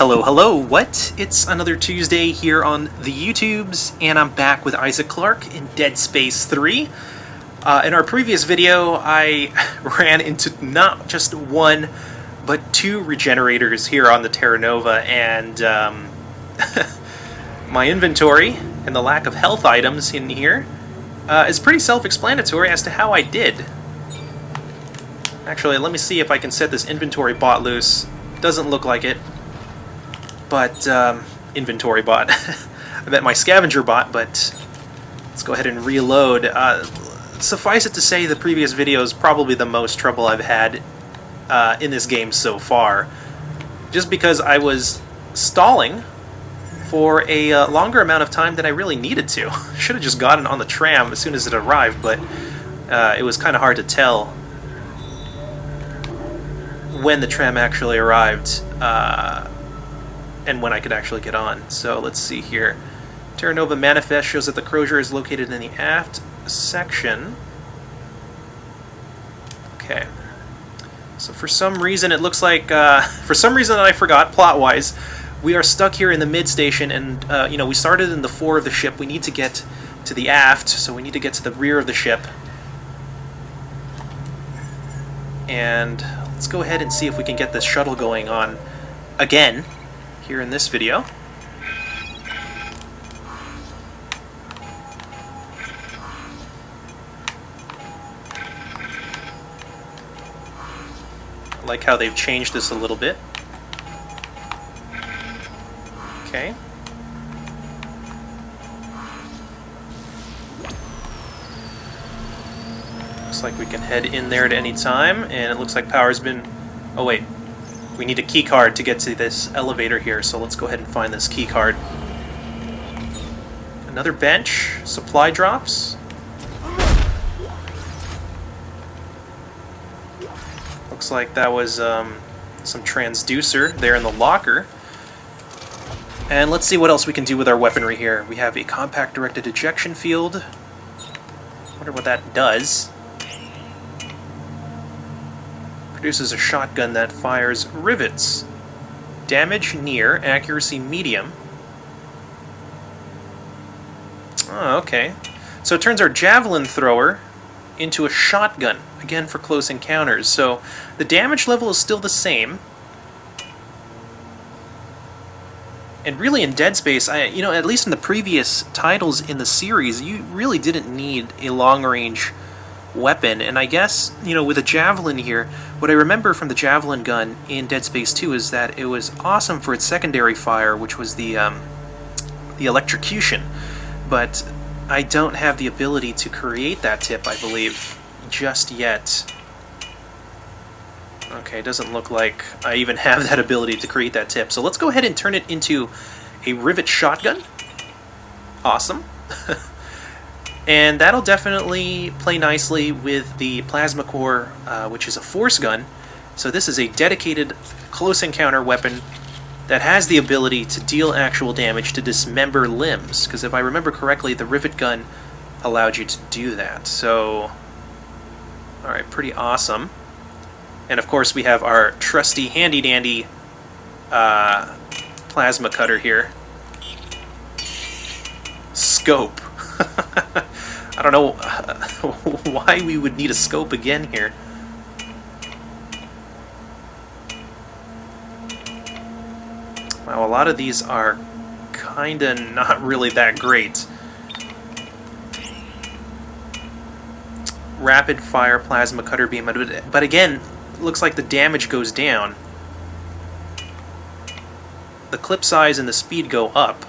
Hello, hello, what? It's another Tuesday here on the YouTubes, and I'm back with Isaac Clarke in Dead Space 3. In our previous video, I ran into not just one, but two regenerators here on the Terra Nova, and my inventory and the lack of health items in here is pretty self-explanatory as to how I did. Actually, let me see if I can set this inventory bot loose. Doesn't look like it. But, inventory bot. I meant my scavenger bot, but let's go ahead and reload. Suffice it to say, the previous video is probably the most trouble I've had in this game so far. Just because I was stalling for a longer amount of time than I really needed to. Should have just gotten on the tram as soon as it arrived, but it was kind of hard to tell when the tram actually arrived. And when I could actually get on. So let's see here. Terra Nova manifest shows that the Crozier is located in the aft section. Okay. So for some reason it looks like, for some reason that I forgot, plot-wise, we are stuck here in the mid-station, and you know, we started in the fore of the ship. We need to get to the aft, so we need to get to the rear of the ship. And let's go ahead and see if we can get this shuttle going on again here in this video. I like how they've changed this a little bit. Okay. Looks like we can head in there at any time, and it looks like power's been... Oh wait. We need a key card to get to this elevator here, so let's go ahead and find this key card. Another bench, supply drops. Looks like that was some transducer there in the locker. And let's see what else we can do with our weaponry here. We have a compact directed ejection field. Wonder what that does. Produces a shotgun that fires rivets. Damage near, accuracy medium. Oh, okay. So it turns our javelin thrower into a shotgun, again for close encounters. So the damage level is still the same. And really in Dead Space, you know, at least in the previous titles in the series, you really didn't need a long-range weapon, and I guess, you know, with a javelin here, what I remember from the javelin gun in Dead Space 2 is that it was awesome for its secondary fire, which was the electrocution, but I don't have the ability to create that tip, I believe, just yet. Okay, it doesn't look like I even have that ability to create that tip, so let's go ahead and turn it into a rivet shotgun. Awesome. And that'll definitely play nicely with the plasma core, which is a force gun. So this is a dedicated close encounter weapon that has the ability to deal actual damage to dismember limbs. Because if I remember correctly, the rivet gun allowed you to do that. So, alright, pretty awesome. And of course we have our trusty handy-dandy plasma cutter here. Scope. I don't know why we would need a scope again here. Wow, a lot of these are kinda not really that great. Rapid fire plasma cutter beam, but again, looks like the damage goes down. The clip size and the speed go up.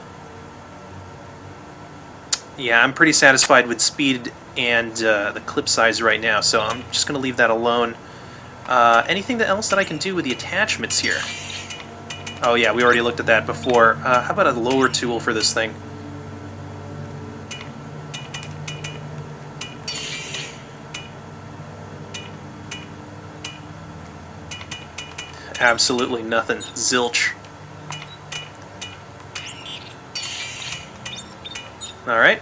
Yeah, I'm pretty satisfied with speed and the clip size right now, so I'm just going to leave that alone. Anything else that I can do with the attachments here? Oh yeah, we already looked at that before. How about a lower tool for this thing? Absolutely nothing. Zilch. Alright.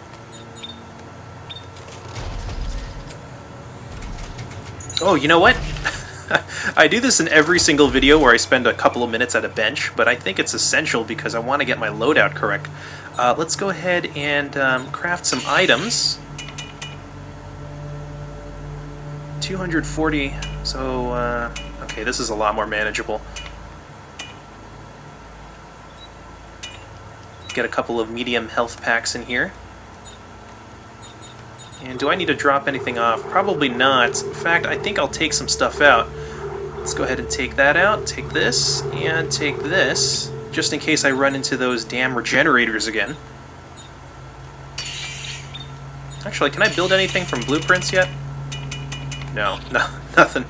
Oh, you know what? I do this in every single video where I spend a couple of minutes at a bench, but I think it's essential because I want to get my loadout correct. Let's go ahead and craft some items. 240, so, okay, this is a lot more manageable. Get a couple of medium health packs in here. And do I need to drop anything off? Probably not. In fact, I think I'll take some stuff out. Let's go ahead and take that out, take this, and take this, just in case I run into those damn regenerators again. Actually, can I build anything from blueprints yet? No, nothing.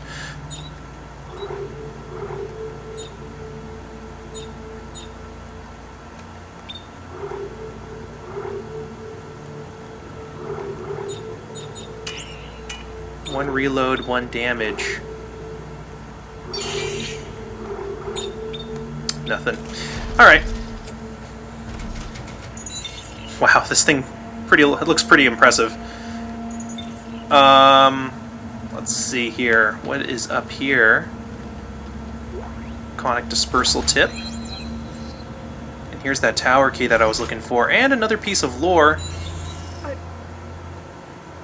One reload, one damage. Nothing. Alright. Wow, this thing looks pretty impressive. Let's see here. What is up here? Conic dispersal tip. And here's that tower key that I was looking for. And another piece of lore.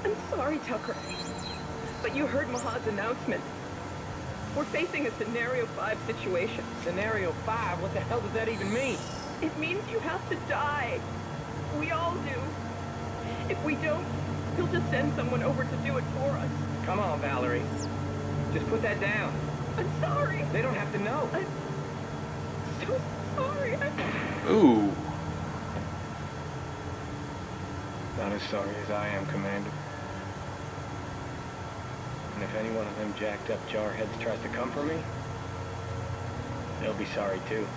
I'm sorry, Tucker. But you heard Mahad's announcement. We're facing a Scenario 5 situation. Scenario 5? What the hell does that even mean? It means you have to die. We all do. If we don't, he'll just send someone over to do it for us. Come on, Valerie. Just put that down. I'm sorry. They don't have to know. I'm so sorry. Ooh. Not as sorry as I am, Commander. And if any one of them jacked up jarheads tries to come for me, they'll be sorry too.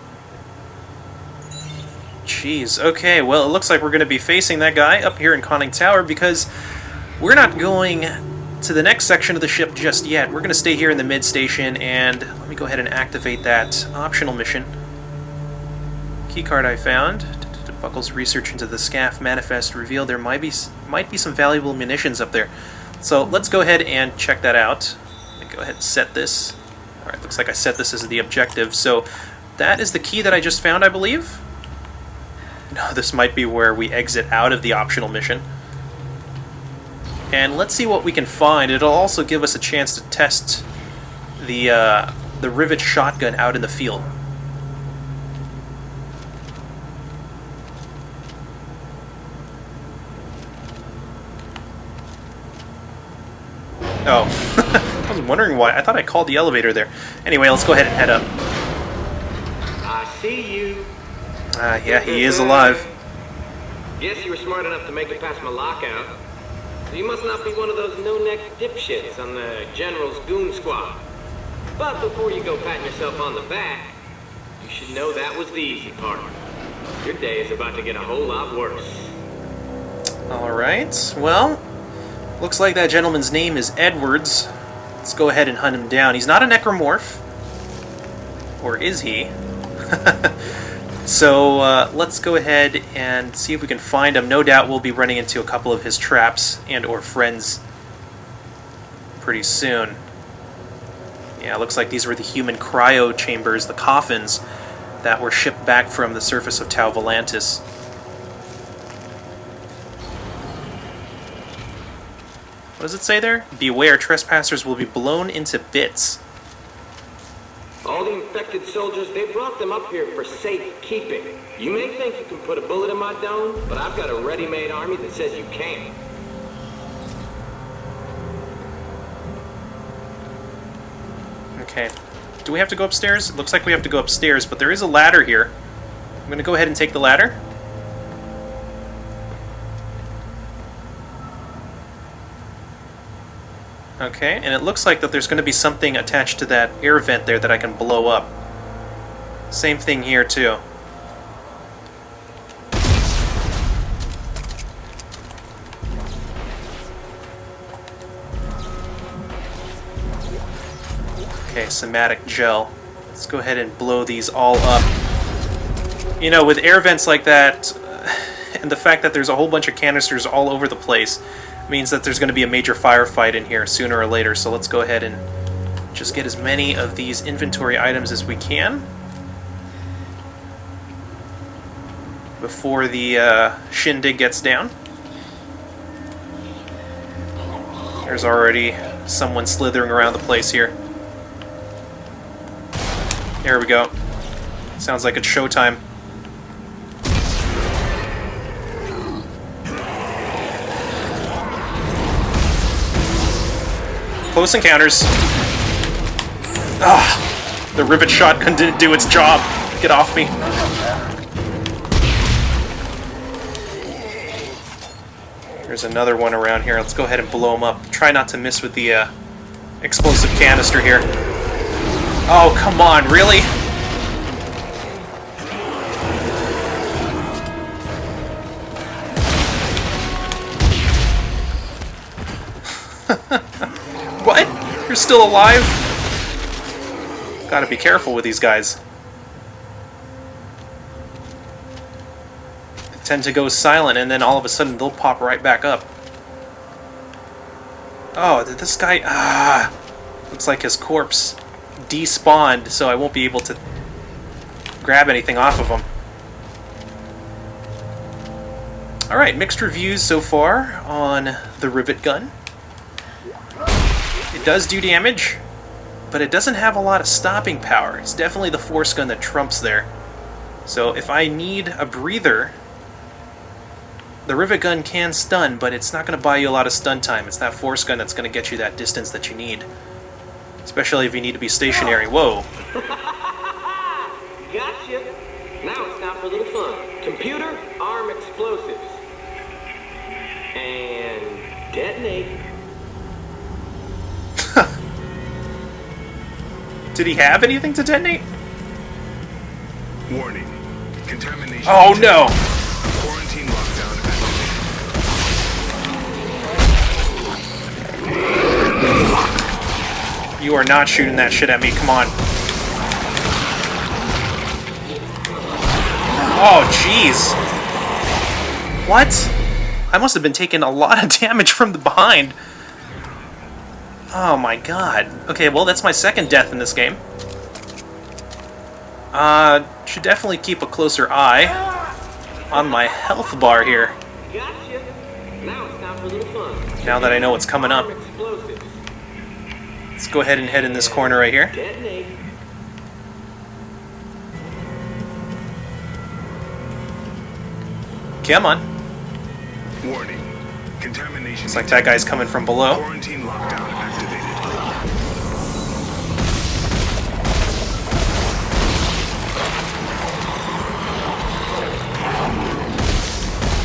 Jeez, okay, well, it looks like we're going to be facing that guy up here in Conning Tower because we're not going to the next section of the ship just yet. We're going to stay here in the mid-station, and let me go ahead and activate that optional mission. Keycard I found. Buckell's research into the SCAF manifest revealed there might be some valuable munitions up there. So let's go ahead and check that out. Let me go ahead and set this. Alright, looks like I set this as the objective. So that is the key that I just found, I believe. No, this might be where we exit out of the optional mission. And let's see what we can find. It'll also give us a chance to test the rivet shotgun out in the field. Oh, I was wondering why. I thought I called the elevator there. Anyway, let's go ahead and head up. I see you. Yeah, he is alive. Guess you were smart enough to make it past my lockout. So you must not be one of those no-neck dipshits on the General's goon squad. But before you go patting yourself on the back, you should know that was the easy part. Your day is about to get a whole lot worse. Alright, well, looks like that gentleman's name is Edwards. Let's go ahead and hunt him down. He's not a Necromorph. Or is he? So let's go ahead and see if we can find him. No doubt we'll be running into a couple of his traps and or friends pretty soon. Yeah, looks like these were the human cryo chambers, the coffins, that were shipped back from the surface of Tau Volantis. What does it say there? Beware, trespassers will be blown into bits. All the infected soldiers, they brought them up here for safekeeping. You may think you can put a bullet in my dome, but I've got a ready-made army that says you can't. Okay. Do we have to go upstairs? It looks like we have to go upstairs, but there is a ladder here. I'm going to go ahead and take the ladder. Okay, and it looks like that there's going to be something attached to that air vent there that I can blow up. Same thing here, too. Okay, somatic gel. Let's go ahead and blow these all up. You know, with air vents like that, and the fact that there's a whole bunch of canisters all over the place, means that there's going to be a major firefight in here sooner or later, so let's go ahead and just get as many of these inventory items as we can before the shindig gets down. There's already someone slithering around the place here. There we go. Sounds like it's showtime. Close encounters. Ah, the rivet shotgun didn't do its job. Get off me. There's another one around here. Let's go ahead and blow him up. Try not to miss with the explosive canister here. Oh, come on, really? What? You're still alive? Gotta be careful with these guys. They tend to go silent and then all of a sudden they'll pop right back up. Oh, did this guy... Ah! Looks like his corpse despawned, so I won't be able to grab anything off of him. Alright, mixed reviews so far on the rivet gun. It does do damage, but it doesn't have a lot of stopping power. It's definitely the force gun that trumps there. So if I need a breather, the rivet gun can stun, but it's not going to buy you a lot of stun time. It's that force gun that's going to get you that distance that you need. Especially if you need to be stationary. Whoa. Gotcha. Now it's time for a little fun. Computer, arm explosives. And detonate. Did he have anything to detonate? Warning. Contamination. Oh no! Quarantine lockdown activated. You are not shooting that shit at me, come on. Oh, jeez. What? I must have been taking a lot of damage from the behind. Oh my god. Okay, well that's my second death in this game. Should definitely keep a closer eye on my health bar here. Gotcha. Now it's time for a little fun. Now that I know what's coming up. Arm explosives. Let's go ahead and head in this corner right here. Detonate. Come on. Warning. Contamination. Looks like that guy's coming from below. Quarantine lockdown activated.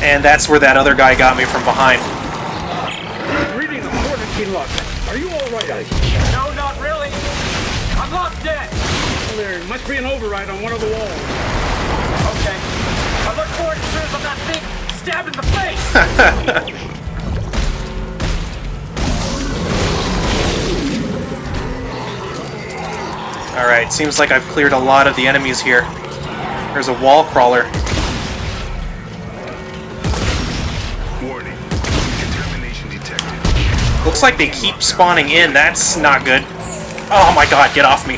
And that's where that other guy got me from behind. Reading the quarantine lockdown. Are you all right, Ice? No, not really. I'm locked dead. Well, there must be an override on one of the walls. Okay. I look for it as soon as I'm not being stabbed in the face. Alright, seems like I've cleared a lot of the enemies here. There's a wall crawler. Warning. Contamination detected. Looks like they keep spawning in. That's not good. Oh my god, get off me.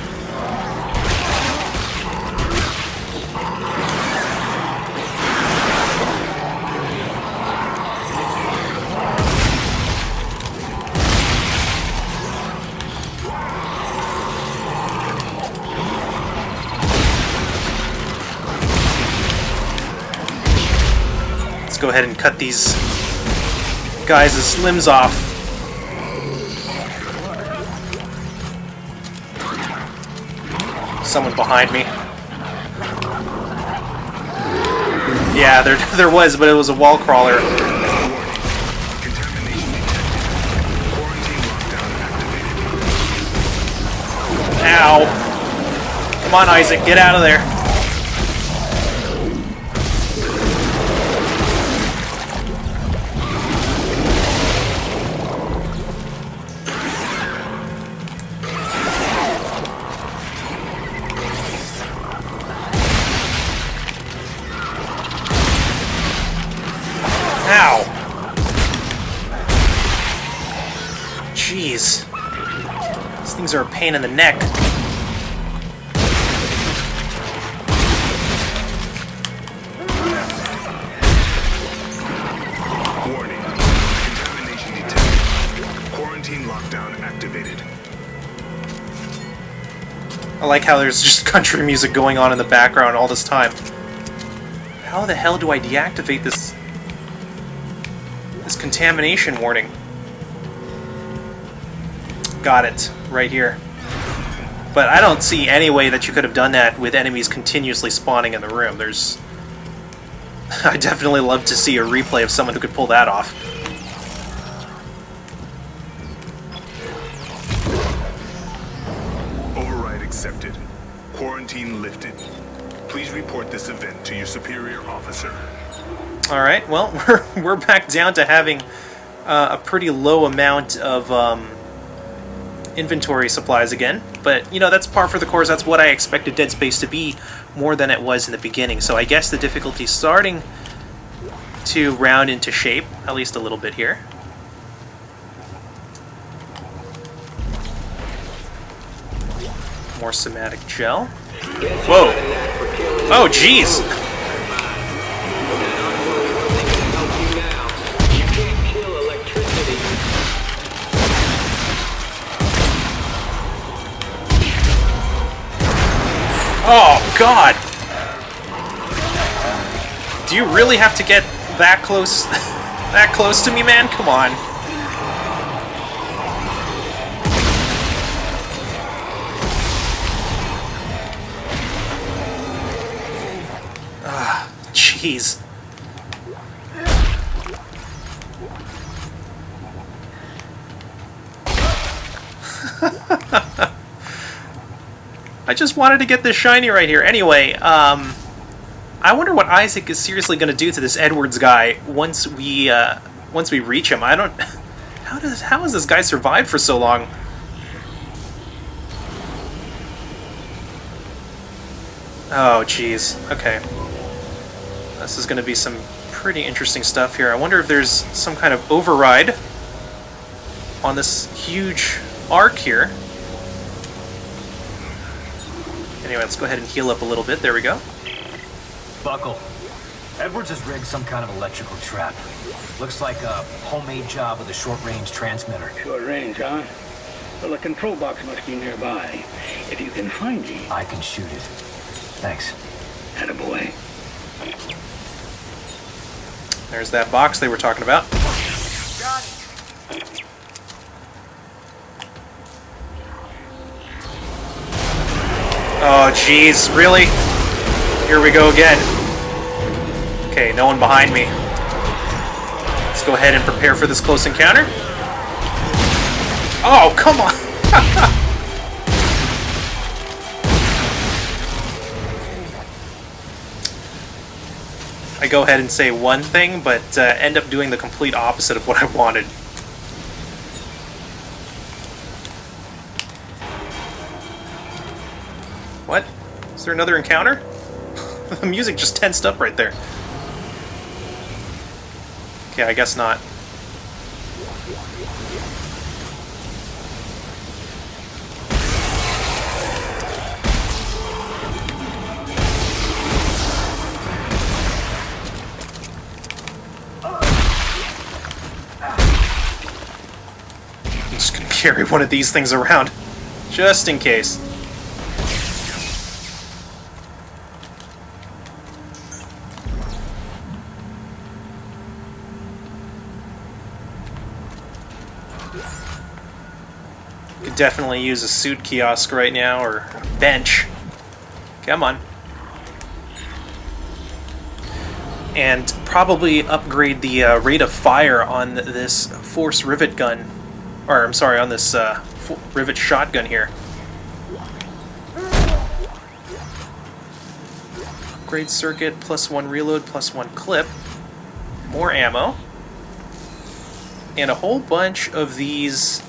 Let's go ahead and cut these guys' limbs off. Someone behind me. Yeah, there was, but it was a wall crawler. Contamination detected. Quarantine lockdown activated. Ow. Come on, Isaac, get out of there. Ow! Jeez. These things are a pain in the neck. Warning. Contamination detected. Quarantine lockdown activated. I like how there's just country music going on in the background all this time. How the hell do I deactivate this contamination warning? Got it. Right here. But I don't see any way that you could have done that with enemies continuously spawning in the room. There's... I definitely love to see a replay of someone who could pull that off. Override accepted. Quarantine lifted. Please report this event to your superior officer. Alright, well, we're back down to having a pretty low amount of inventory supplies again. But, you know, that's par for the course. That's what I expected Dead Space to be more than it was in the beginning. So I guess the difficulty's starting to round into shape, at least a little bit here. More somatic gel. Whoa! Oh, jeez! Oh, God! Do you really have to get that close that close to me, man? Come on. Ah, jeez. I just wanted to get this shiny right here. Anyway, I wonder what Isaac is seriously going to do to this Edwards guy once we reach him. I don't... How has this guy survived for so long? Oh, jeez. Okay. This is going to be some pretty interesting stuff here. I wonder if there's some kind of override on this huge arc here. Anyway, let's go ahead and heal up a little bit. There we go. Buckle. Edwards has rigged some kind of electrical trap. Looks like a homemade job with a short-range transmitter. Short range, huh? Well, the control box must be nearby. If you can find it. I can shoot it. Thanks. Attaboy. There's that box they were talking about. Got it. Oh, jeez, really? Here we go again. Okay, no one behind me. Let's go ahead and prepare for this close encounter. Oh, come on! I go ahead and say one thing, but end up doing the complete opposite of what I wanted. What? Is there another encounter? The music just tensed up right there. Okay, I guess not. I'm just gonna carry one of these things around, just in case. Could definitely use a suit kiosk right now, or a bench. Come on. And probably upgrade the rate of fire on this force rivet gun. Or, I'm sorry, on this rivet shotgun here. Upgrade circuit, +1 reload, +1 clip. More ammo. And a whole bunch of these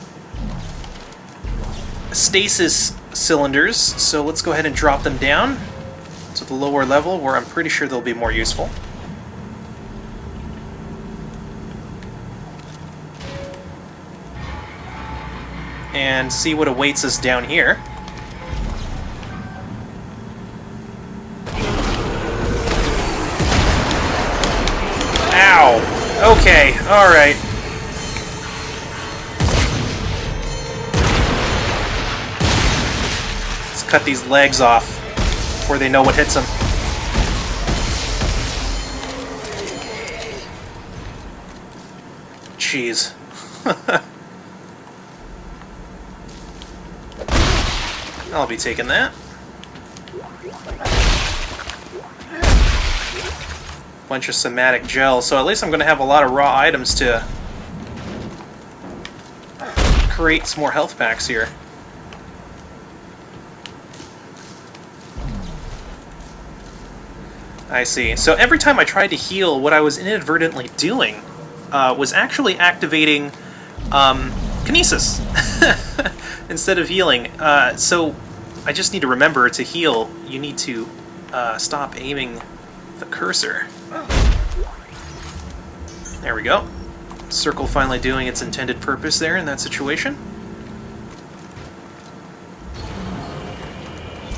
stasis cylinders, so let's go ahead and drop them down to the lower level where I'm pretty sure they'll be more useful. and see what awaits us down here. Ow! Okay, alright. Let's cut these legs off before they know what hits them. Jeez. I'll be taking that. Bunch of somatic gel, so at least I'm going to have a lot of raw items to create some more health packs here. I see. So every time I tried to heal, what I was inadvertently doing was actually activating kinesis instead of healing. So I just need to remember to heal. You need to stop aiming the cursor. There we go. Circle finally doing its intended purpose there in that situation.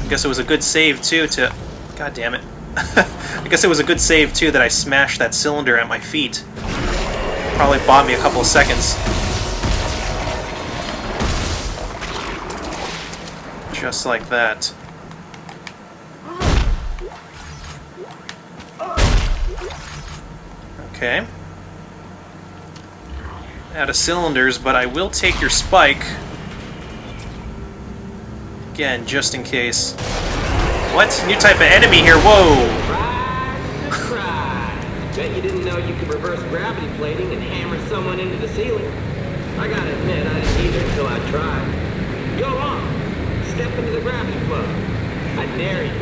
I guess it was a good save too to... God damn it. I guess it was a good save too that I smashed that cylinder at my feet. Probably bought me a couple of seconds. Just like that. Okay. Out of cylinders, but I will take your spike. Again, just in case. What? New type of enemy here, whoa! Surprise! Bet you didn't know you could reverse gravity plating and hammer someone into the ceiling. I gotta admit, I didn't either until I tried. Go on! Step into the gravity plug. I dare you.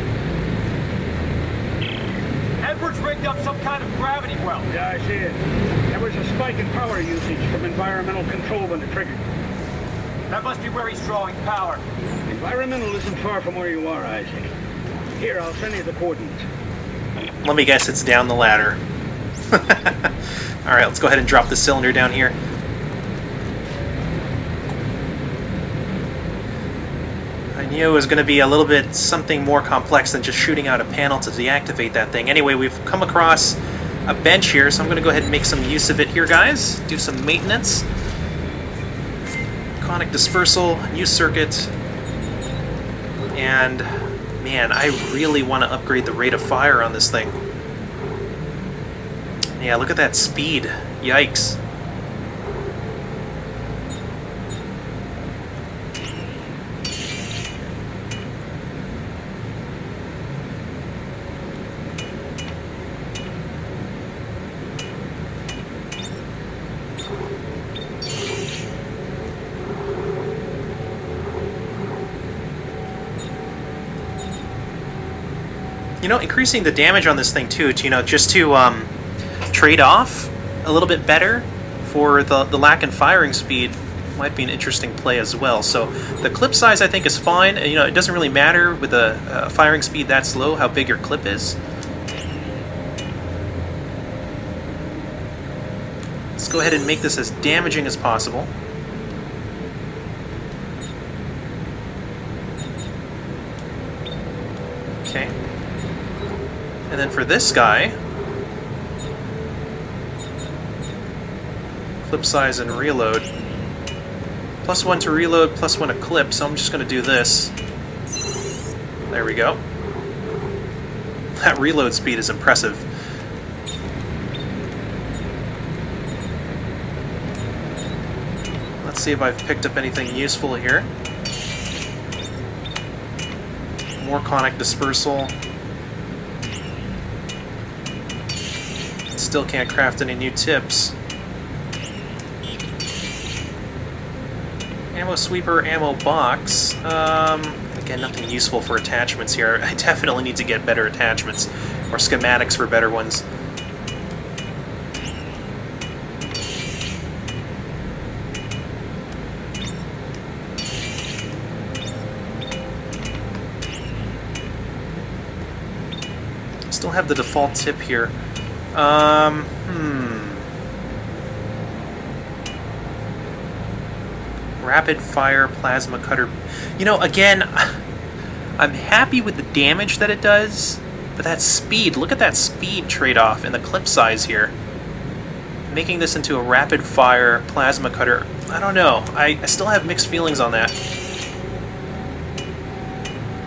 Edward's rigged up some kind of gravity well. Yeah, I see it. There was a spike in power usage from environmental control when it triggered. That must be where he's drawing power. Environmental isn't far from where you are, Isaac. Here, I'll send you the coordinates. Let me guess, it's down the ladder. Alright, let's go ahead and drop the cylinder down here. I knew it was going to be a little bit something more complex than just shooting out a panel to deactivate that thing. Anyway, we've come across a bench here, so I'm going to go ahead and make some use of it here, guys. Do some maintenance. Conic dispersal, new circuit. And, man, I really want to upgrade the rate of fire on this thing. Yeah, look at that speed. Yikes. You know, increasing the damage on this thing too, just to trade off a little bit better for the lack in firing speed might be an interesting play as well. So the clip size I think is fine. And, it doesn't really matter with a firing speed that slow how big your clip is. Let's go ahead and make this as damaging as possible. Okay. And then for this guy, clip size and reload. +1 to reload, +1 to clip, so I'm just going to do this. There we go. That reload speed is impressive. Let's see if I've picked up anything useful here. More conic dispersal. Still can't craft any new tips. Ammo sweeper, ammo box. Again, nothing useful for attachments here. I definitely need to get better attachments, or schematics for better ones. Still have the default tip here. rapid fire plasma cutter. You know, again, I'm happy with the damage that it does, but that speed, look at that speed trade-off and the clip size here. Making this into a rapid fire plasma cutter, I don't know. I still have mixed feelings on that.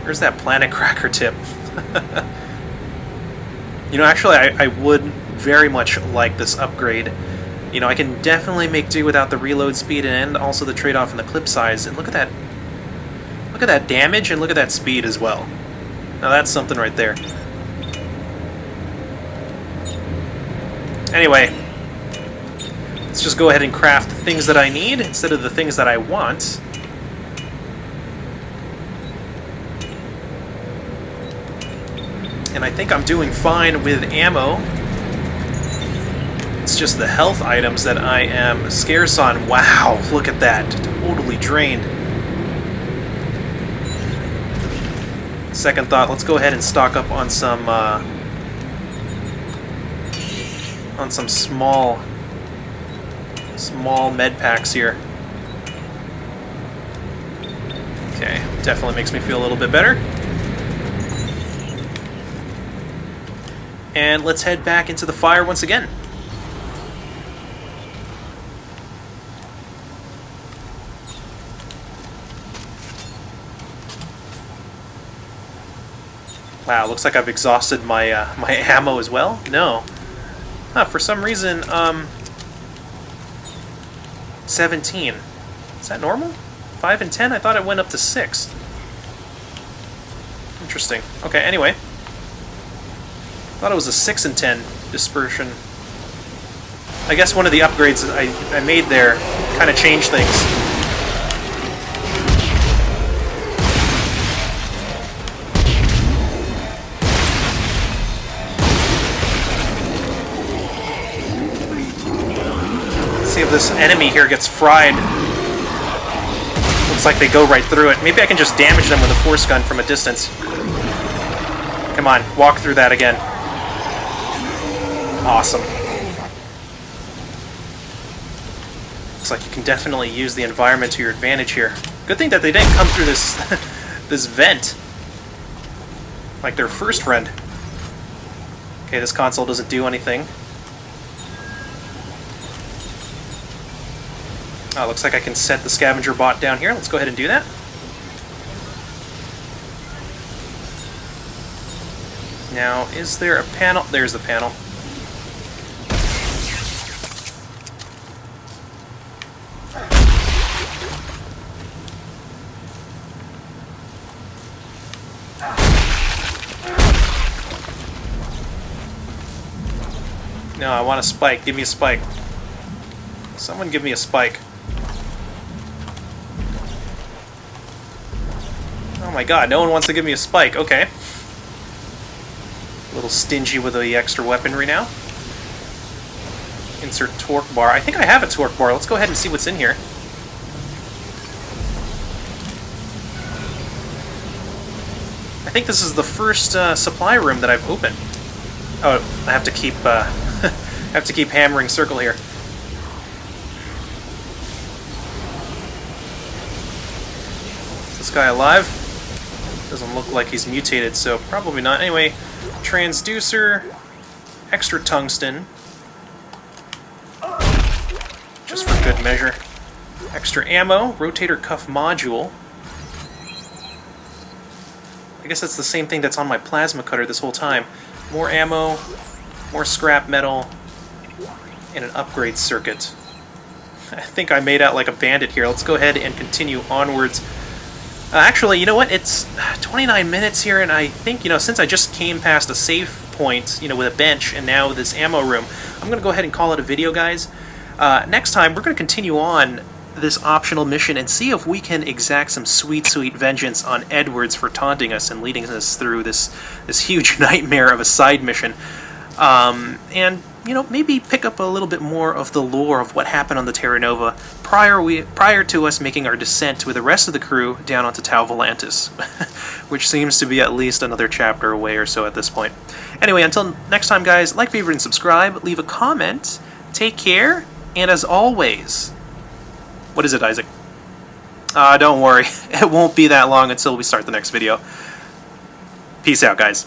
Where's that planet cracker tip? You know, actually, I would very much like this upgrade. You know, I can definitely make do without the reload speed and also the trade-off in the clip size. And look at that. Look at that damage and look at that speed as well. Now that's something right there. Anyway, let's just go ahead and craft the things that I need instead of the things that I want. And I think I'm doing fine with ammo. It's just the health items that I am scarce on. Wow, look at that. Totally drained. Second thought, let's go ahead and stock up on some small med packs here. Okay, definitely makes me feel a little bit better. And let's head back into the fire once again. Wow, looks like I've exhausted my my ammo as well. No, for some reason, 17. Is that normal? 5 and 10? I thought it went up to 6. Interesting. Okay. Anyway, thought it was a 6 and 10 dispersion. I guess one of the upgrades I made there kind of changed things. See if this enemy here gets fried. Looks like they go right through it. Maybe I can just damage them with a force gun from a distance. Come on, walk through that again. Awesome. Looks like you can definitely use the environment to your advantage here. Good thing that they didn't come through this this vent like their first friend. Okay, this console doesn't do anything. Oh, looks like I can set the scavenger bot down here. Let's go ahead and do that. Now, is there a panel? There's the panel. No, I want a spike. Give me a spike. Someone give me a spike. Oh my god, no one wants to give me a spike. Okay. A little stingy with the extra weaponry now. Insert torque bar. I think I have a torque bar. Let's go ahead and see what's in here. I think this is the first supply room that I've opened. Oh, I have to keep have to keep hammering circle here. Is this guy alive? Doesn't look like he's mutated, so probably not. Anyway, transducer, extra tungsten, just for good measure. Extra ammo, rotator cuff module. I guess that's the same thing that's on my plasma cutter this whole time. More ammo, more scrap metal, and an upgrade circuit. I think I made out like a bandit here. Let's go ahead and continue onwards. Actually, you know what? It's 29 minutes here, and I think, you know, since I just came past a save point, you know, with a bench, and now this ammo room, I'm going to go ahead and call it a video, guys. Next time, we're going to continue on this optional mission and see if we can exact some sweet, sweet vengeance on Edwards for taunting us and leading us through this huge nightmare of a side mission. And, you know, maybe pick up a little bit more of the lore of what happened on the Terra Nova prior to us making our descent with the rest of the crew down onto Tau Volantis, which seems to be at least another chapter away or so at this point. Anyway, until next time, guys, like, favorite, and subscribe, leave a comment, take care, and as always, what is it, Isaac? Don't worry. It won't be that long until we start the next video. Peace out, guys.